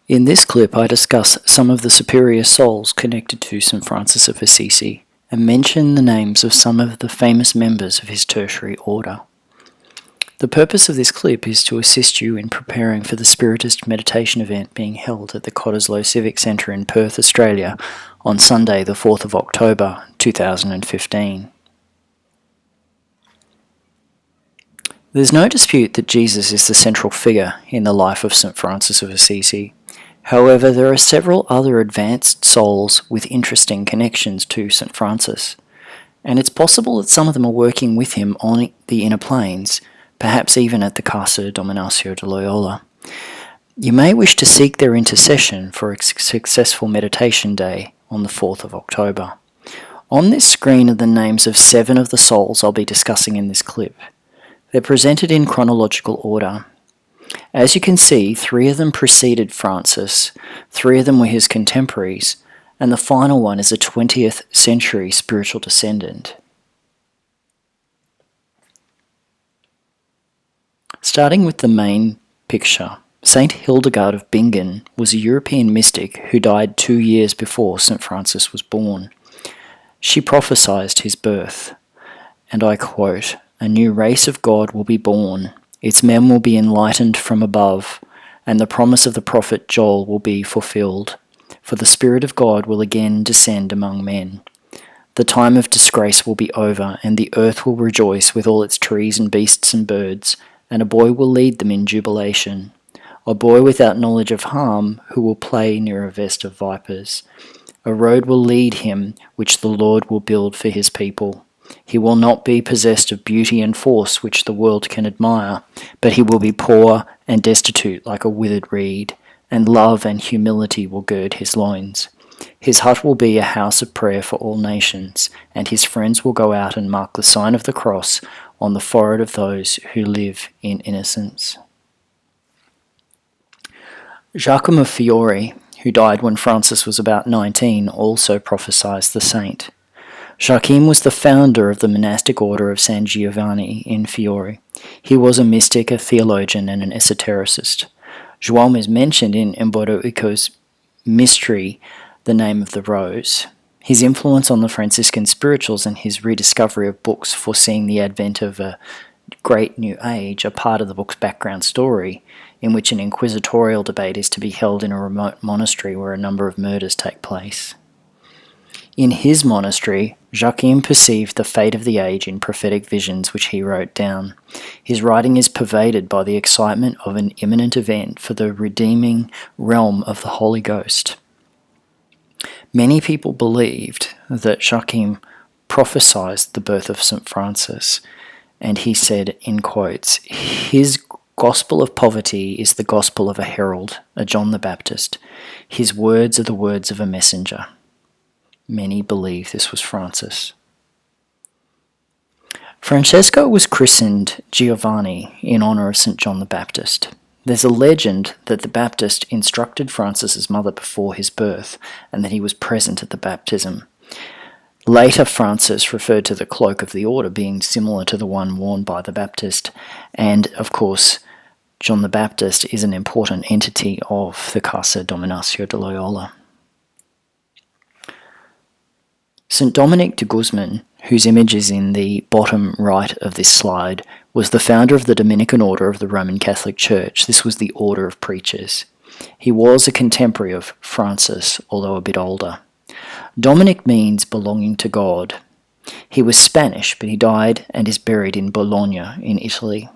In this clip, I discuss some of the superior souls connected to St. Francis of Assisi and mention the names of some of the famous members of his tertiary order. The purpose of this clip is to assist you in preparing for the Spiritist meditation event being held at the Cottesloe Civic Centre in Perth, Australia on Sunday the 4th of October 2015. There's no dispute that Jesus is the central figure in the life of St. Francis of Assisi. However, there are several other advanced souls with interesting connections to St. Francis, and it's possible that some of them are working with him on the inner planes, perhaps even at the Casa Dominatio de Loyola. You may wish to seek their intercession for a successful meditation day on the 4th of October. On this screen are the names of 7 of the souls I'll be discussing in this clip. They're presented in chronological order. As you can see, 3 of them preceded Francis, 3 of them were his contemporaries, and the final one is a 20th century spiritual descendant. Starting with the main picture, Saint Hildegard of Bingen was a European mystic who died 2 years before St. Francis was born. She prophesied his birth, and I quote, "A new race of God will be born. Its men will be enlightened from above, and the promise of the prophet Joel will be fulfilled. For the Spirit of God will again descend among men. The time of disgrace will be over, and the earth will rejoice with all its trees and beasts and birds, and a boy will lead them in jubilation. A boy without knowledge of harm, who will play near a vest of vipers. A road will lead him, which the Lord will build for his people. He will not be possessed of beauty and force which the world can admire, but he will be poor and destitute like a withered reed, and love and humility will gird his loins. His hut will be a house of prayer for all nations, and his friends will go out and mark the sign of the cross on the forehead of those who live in innocence." Giacomo Fiore, who died when Francis was about 19, also prophesied the saint. Joachim was the founder of the monastic order of San Giovanni in Fiore. He was a mystic, a theologian, and an esotericist. Joachim is mentioned in Embodico's Mystery, The Name of the Rose. His influence on the Franciscan spirituals and his rediscovery of books foreseeing the advent of a great new age are part of the book's background story, in which an inquisitorial debate is to be held in a remote monastery where a number of murders take place. In his monastery, Joachim perceived the fate of the age in prophetic visions which he wrote down. His writing is pervaded by the excitement of an imminent event for the redeeming realm of the Holy Ghost. Many people believed that Joachim prophesied the birth of St. Francis, and he said, in quotes, "His gospel of poverty is the gospel of a herald, a John the Baptist. His words are the words of a messenger." Many believe this was Francis. Francesco was christened Giovanni in honor of St. John the Baptist. There's a legend that the Baptist instructed Francis's mother before his birth, and that he was present at the baptism. Later, Francis referred to the cloak of the order being similar to the one worn by the Baptist, and of course, John the Baptist is an important entity of the Casa Dominatio de Loyola. St. Dominic de Guzman, whose image is in the bottom right of this slide, was the founder of the Dominican Order of the Roman Catholic Church. This was the order of preachers. He was a contemporary of Francis, although a bit older. Dominic means belonging to God. He was Spanish, but he died and is buried in Bologna in Italy.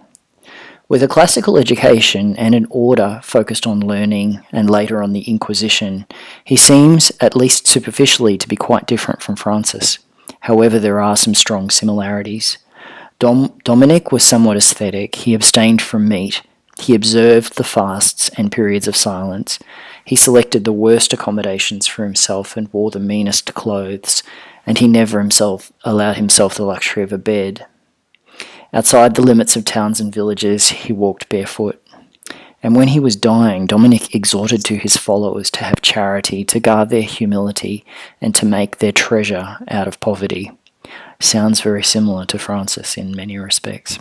With a classical education and an order focused on learning and later on the Inquisition, he seems, at least superficially, to be quite different from Francis. However, there are some strong similarities. Dominic was somewhat ascetic. He abstained from meat. He observed the fasts and periods of silence. He selected the worst accommodations for himself and wore the meanest clothes, and he never allowed himself the luxury of a bed. Outside the limits of towns and villages, he walked barefoot. And when he was dying, Dominic exhorted to his followers to have charity, to guard their humility, and to make their treasure out of poverty. Sounds very similar to Francis in many respects.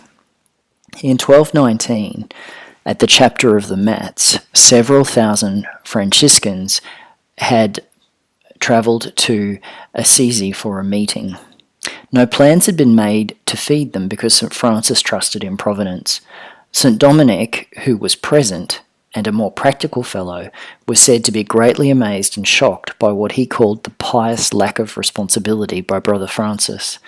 In 1219, at the chapter of the Mats, several thousand Franciscans had travelled to Assisi for a meeting. No plans had been made to feed them because St. Francis trusted in providence. St. Dominic, who was present, and a more practical fellow, was said to be greatly amazed and shocked by what he called the pious lack of responsibility by Brother Francis.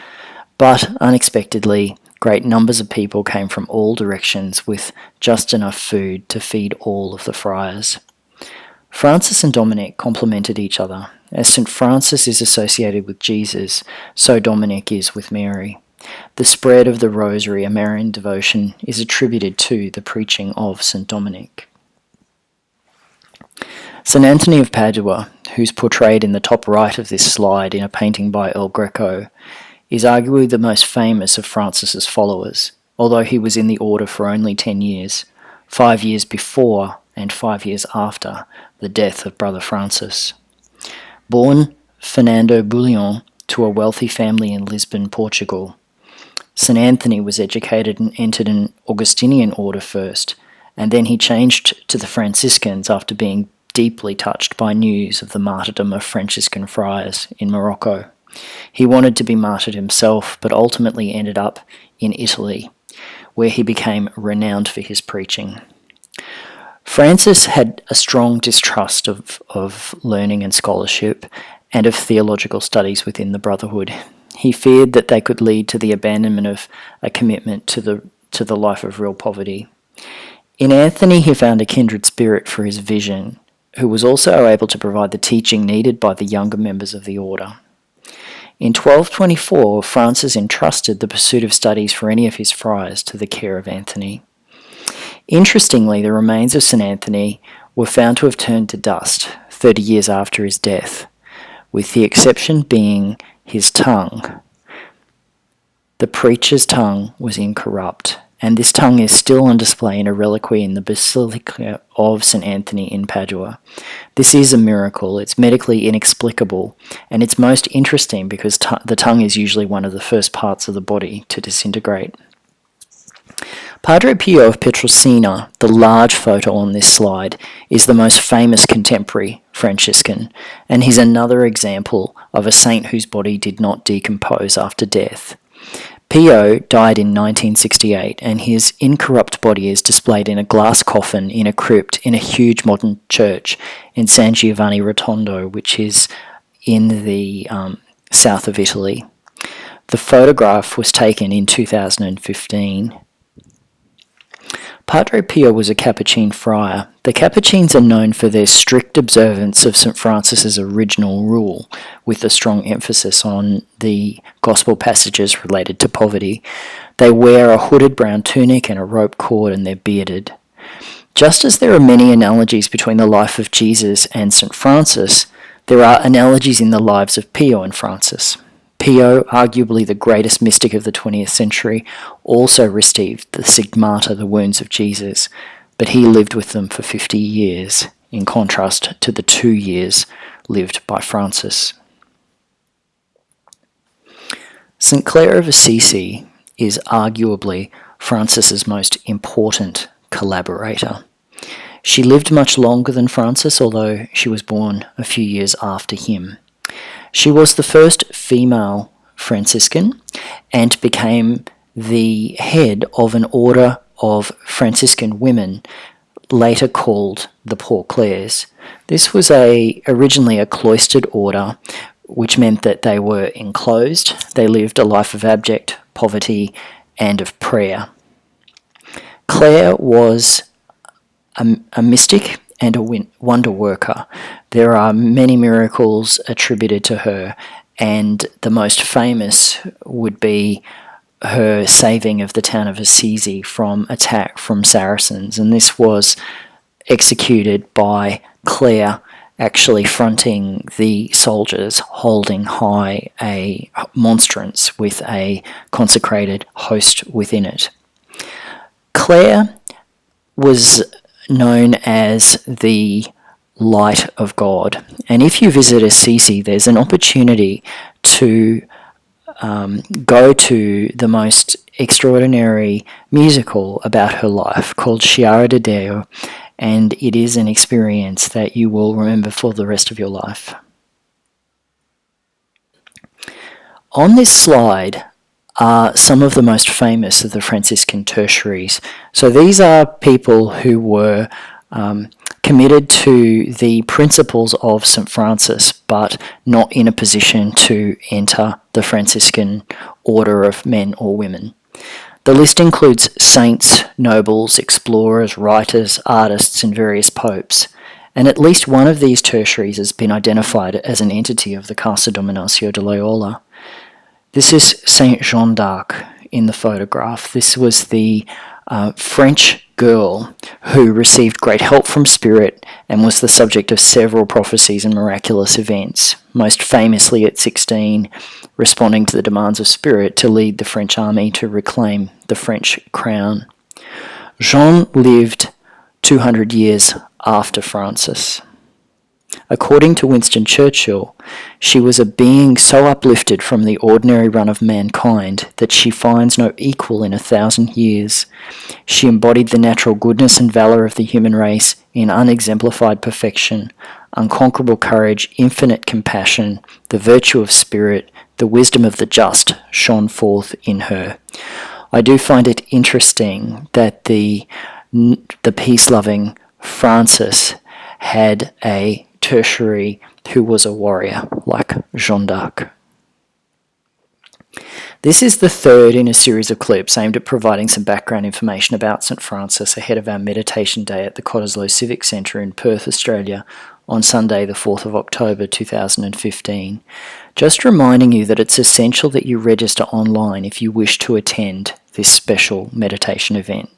But, unexpectedly, great numbers of people came from all directions with just enough food to feed all of the friars. Francis and Dominic complemented each other. As St. Francis is associated with Jesus, so Dominic is with Mary. The spread of the Rosary, a Marian devotion, is attributed to the preaching of St. Dominic. St. Anthony of Padua, who's portrayed in the top right of this slide in a painting by El Greco, is arguably the most famous of Francis's followers, although he was in the order for only 10 years, 5 years before and 5 years after the death of Brother Francis. Born Fernando Bullion to a wealthy family in Lisbon, Portugal, St. Anthony was educated and entered an Augustinian order first, and then he changed to the Franciscans after being deeply touched by news of the martyrdom of Franciscan friars in Morocco. He wanted to be martyred himself, but ultimately ended up in Italy, where he became renowned for his preaching. Francis had a strong distrust of learning and scholarship and of theological studies within the Brotherhood. He feared that they could lead to the abandonment of a commitment to the life of real poverty. In Anthony, he found a kindred spirit for his vision, who was also able to provide the teaching needed by the younger members of the order. In 1224, Francis entrusted the pursuit of studies for any of his friars to the care of Anthony. Interestingly, the remains of St. Anthony were found to have turned to dust 30 years after his death, with the exception being his tongue. The preacher's tongue was incorrupt, and this tongue is still on display in a reliquary in the Basilica of St. Anthony in Padua. This is a miracle. It's medically inexplicable, and it's most interesting because the tongue is usually one of the first parts of the body to disintegrate. Padre Pio of Pietrelcina, the large photo on this slide, is the most famous contemporary Franciscan, and he's another example of a saint whose body did not decompose after death. Pio died in 1968, and his incorrupt body is displayed in a glass coffin in a crypt in a huge modern church in San Giovanni Rotondo, which is in the south of Italy. The photograph was taken in 2015. Padre Pio was a Capuchin friar. The Capuchins are known for their strict observance of St. Francis's original rule, with a strong emphasis on the gospel passages related to poverty. They wear a hooded brown tunic and a rope cord, and they're bearded. Just as there are many analogies between the life of Jesus and St. Francis, there are analogies in the lives of Pio and Francis. Pio, arguably the greatest mystic of the 20th century, also received the stigmata, the wounds of Jesus, but he lived with them for 50 years, in contrast to the 2 years lived by Francis. St. Clare of Assisi is arguably Francis's most important collaborator. She lived much longer than Francis, although she was born a few years after him. She was the first female Franciscan and became the head of an order of Franciscan women, later called the Poor Clares. This was originally a cloistered order, which meant that they were enclosed. They lived a life of abject poverty and of prayer. Clare was a mystic and a wonder worker. There are many miracles attributed to her, and the most famous would be her saving of the town of Assisi from attack from Saracens, and this was executed by Clare actually fronting the soldiers, holding high a monstrance with a consecrated host within it. Clare was known as the Light of God, and if you visit Assisi, there's an opportunity to go to the most extraordinary musical about her life called Chiara di Deo, and it is an experience that you will remember for the rest of your life. On this slide are some of the most famous of the Franciscan tertiaries. So these are people who were committed to the principles of St. Francis, but not in a position to enter the Franciscan order of men or women. The list includes saints, nobles, explorers, writers, artists, and various popes, and at least one of these tertiaries has been identified as an entity of the Casa Dominatio de Loyola. This is Saint Jeanne d'Arc in the photograph. This was the French girl who received great help from Spirit and was the subject of several prophecies and miraculous events, most famously at 16, responding to the demands of Spirit to lead the French army to reclaim the French crown. Jeanne lived 200 years after Francis. According to Winston Churchill, she was a being so uplifted from the ordinary run of mankind that she finds no equal in 1,000 years. She embodied the natural goodness and valour of the human race in unexemplified perfection, unconquerable courage, infinite compassion, the virtue of spirit, the wisdom of the just shone forth in her. I do find it interesting that the peace-loving Francis had a tertiary who was a warrior, like Jeanne d'Arc. This is the third in a series of clips aimed at providing some background information about St. Francis ahead of our meditation day at the Cottesloe Civic Centre in Perth, Australia, on Sunday the 4th of October 2015. Just reminding you that it's essential that you register online if you wish to attend this special meditation event.